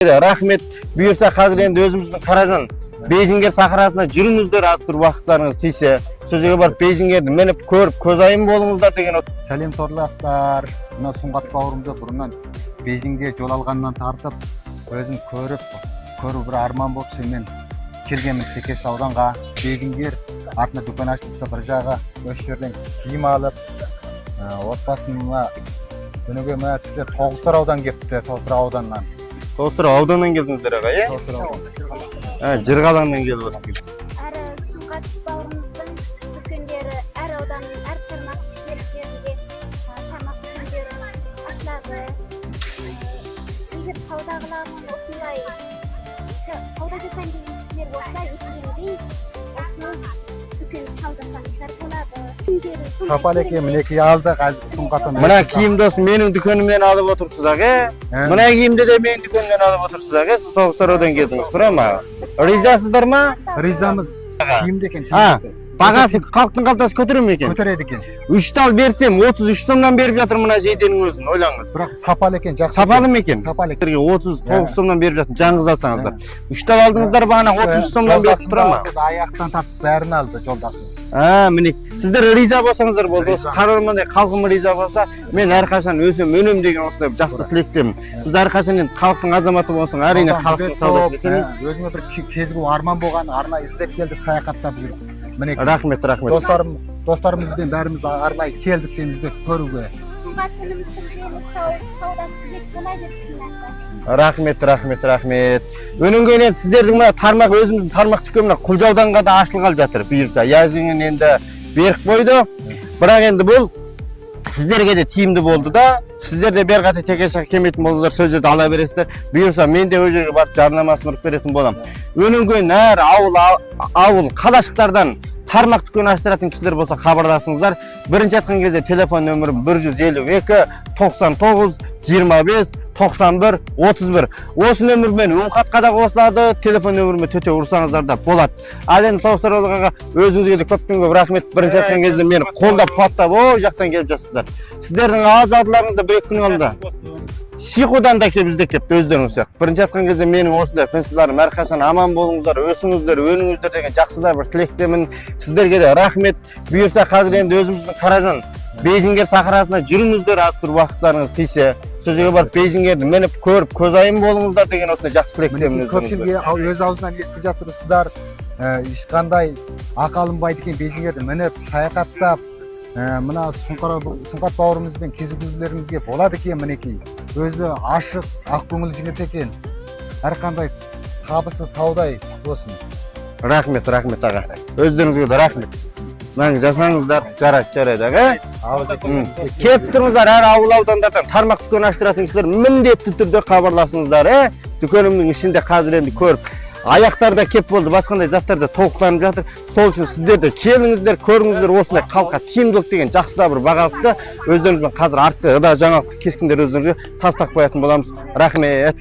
Рахмет. Бұйырса қазір енді өзіміздің Қаражан Бейжингер сахарасына жүріңіздер, аз тұр уақыттарыңыз тисе. Сол жерге барып Бейжингерді мініп көріп, көзайым болыңыздар деген. Сәлем торластар. Мына Сұңғат бауырымды бұрыннан Бейжинге жол алғаннан тартып, өзім көріп бір арман болып мен келгенмін Секеш ауданға. Бейжингер артына дүкен ашыпты бір жағы, осы жерден киім алып, отбасына күніге мына кісілер Тоғызтар аудан кепті, Тоғызтар ауданнан. Тоғызтар ауданнан келдіңіздер аға, е? Жырғалаңнан келіп отыр. Әрі Сұңғат бауырымыздың дүкендері әр ауданның әр тармақ жерінде тармақ дүкендері ашылады. Егер саудағылардың осындай сауда жасайын деген кісілер болса, естігендей осы дүкен саудасаңыздар болады. Сапал екен мінекей алдық Сұңғаттан. Мына киім дос менің дүкенімнен алып отырсыз аға. Мына киімді де менің дүкенімнен алып отырсыз аға. Сіз Тоғызтар аудан келдіңіз, тұра ма? Ризасыздар ма? Ризамыз. Киімді екен. Бағасы халықтың қалтасы көтере ме екен? Көтереді екен. 3 тал берсем 33 сомнан беріп жатыр мына жейденің өзін, ойлаңыз. Бірақ сапал екен, жақсы. Сапалы ма екен? Сапал екен. 39 сомнан беріп жатыр, жаңғыз алсаңыздар. 3 тал алдыңыздар бағана 33 сомнан беріп тұра ма? Аяқтан тартып бәрін алды жолдасым. Міне, сіздер риза болсаңыздар болды. Осы қарармандай халқым риза болса, мен әрқашан өсем, өнем деген осындай жақсы тілектемін. Біз әрқашан енді халықтың азаматы болсын, әрине халықтың саудасы етеміз. Өзіме бір кезгі арман болған, арнайы іздеп келдік, саяхаттап жүрдік. Рахмет. Достарымызбен бәріміз арнайы келдік сені іздеп көруге. Сұңғат күніміздің саудасы күзет болай берсін. Рахмет. Өнінген енді сіздердің мына тармақ, өзіміздің тармақ дүкені Құлжауданға да ашылғалы жатыр. Бұйырса, языңын енді берік бойды. Бірақ енді бұл сіздерге де тиімді болды да. Сіздер де бер қате текешіға келмейтін болыңыздар, сол жерді ала бересіздер. Бұйырса, мен де ол жерге барып жарнамасын ұрып беретін болам. Өнінген әр ауыл қалашықтардан тармақ дүкен аштыратын кісілер болса хабарласыңыздар. Бірінші айтқан кезде телефон нөмірім 152 99 25 91 31. Осы нөмірмен хатқа да қосылады, телефон нөміріме төте ұрсаңыздар да болады. Ал енді Тоғызтар ауданға өзіңізге де көптен көп рахмет. Бірінші айтқан кезде мені қолдап қуаттап, ой жақтан келіп жатсыздар. Сіздердің аз алдыларыңызда бір екі күн алды. Шихудан да келіп іздеп кепті өздеріңіз сияқты. Бірінші айтқан кезде менің осындай фенсиларым әрқашан аман болыңыздар, өсіңіздер, өніңіздер деген жақсыда бір тілектемін. Сіздерге де рахмет. Бұйырса қазір енді өзіміздің Қаражан Бейжингер сахарасына жүріңіздер, аз тұр уақыттарыңыз тисе. Сол жерге барып Бейжингерді мініп көріп, көзайым болыңыздар деген осындай жақсы тілектемін. Көпшілге өз аузынан естіп жатырсыздар. Ешқандай ақалынбайды екен Бейжингерді мініп, саяхаттап, мына Сұңғат бауырымызбен кездесулеріңізге болады екен мінекей. Өзі ашық, ақкөңіл жігіт екен. Әрқандай табысы таудай болсын. Рахмет аға. Өздеріңізге де рахмет. Мәңгі жасаңыздар, жарайды аға. Кеп тұрыңыздар, әр ауыл аудандардан тармақ дүкен аштыратын кісілер міндетті түрде хабарласыңыздар. Дүкенімнің ішінде қазір енді көріп, аяқтарда кеп болды, басқандай заттарда толықтанып жатыр. Сол үшін сіздер де келіңіздер, көріңіздер, осындай халыққа тиімділік деген жақсы да бір бағалықты. Өздеріңізбен қазір артты да жаңалықты кескіндер өздеріңізге тастап қоятын боламыз. Рахмет.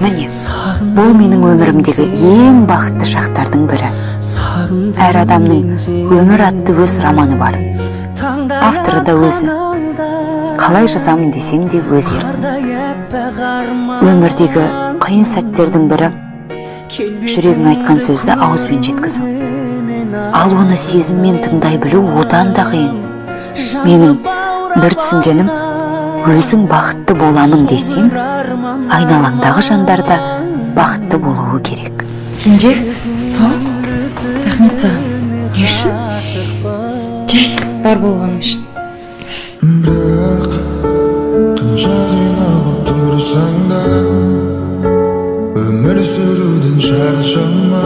Міне, бұл менің өмірімдегі ең бақытты шақтардың бірі. Әр адамның өмір атты өз романы бар. Авторы да өзі. Қалай жазамын десең де өз еркің. Өмірдегі қиын сәттердің бірі жүрегің айтқан сөзді ауызбен жеткізу. Ал оны сезіммен тыңдай білу одан да қиын. Менің бір түсінгенім, өзің бақытты боламын десең, айналаңдағы жандарда бақытты болуы керек. Кенже? Рахмет саған. Не үшін? Жай, бар болғаның үшін. Бірақ қанша қиналып тұрсаң да өмір сүруден шаршама.